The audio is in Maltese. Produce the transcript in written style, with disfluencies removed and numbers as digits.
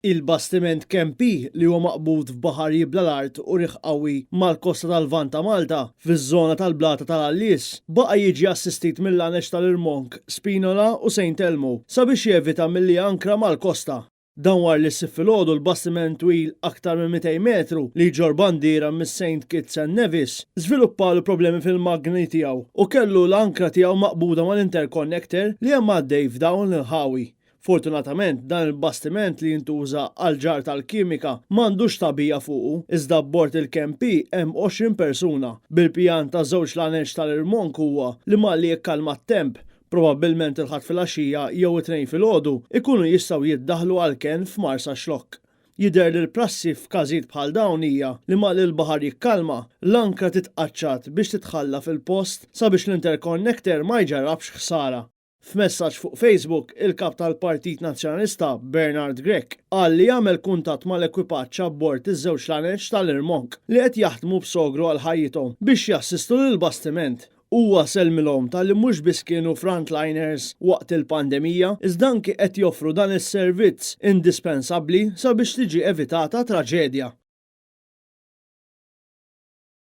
Il-bastiment Kempi li huwa maqbud f'baħar jibla l-art u riħ qawwi mal-kosta tal-Lvant ta' Malta fiż-żona tal-Blata tal-Allies baqa' jiġi assistit mill-għanex tal-Irmonk, Spinola u St. Elmo sabiex jevita milli jankra mal-kosta. Dan war li s-filgħodu l-bastiment twil aktar minn 200 metru li ġor bandiera mis-St. Kitts and Nevis żviluppalu problemi fil-magni tiegħu u kellu l-ankra tiegħu maqbuda mal-interconnector li hemm għaddej f'dawn il-ħawi. Fortunatament dan il-bastiment li jintuża għal ġar tal-kimika m'għandux tabija fuqu, iżda b'bord il-Kempi hemm 20 persuna. Bil-pjan ta' żewġ l-għanex tal-Irmonk huwa li malli jekkalma t-temp, probabbilment il-ħadd fil-għaxija jew it-tnejn filgħodu ikunu jistgħu jiddaħħlu għalkemm f'Marsa Xlokk. Jidher li l-prassi f'każijiet bħal dawn hija li malli l-baħar jikkalma l-ankra titqaċċat biex titħalla fil-post sabiex l-interconnector ma jġarrabx ħsara. F'messaġġ fuq Facebook, il-kap tal-Partit Nazzjonalista Bernard Grech qal li jagħmel kuntatt mal-ekwipaġġ abbord iż-żewġ l-għanex tal-Irmonk li qed jaħdmu b'sogru għal ħajjithom biex jassistu lill-bastiment. Huwa selmilhom tal-li mhux biss kienu frontliners waqt il-pandemija, iżda anke qed joffru dan is-servizz indispensabbli sabiex tiġi evitata traġedja.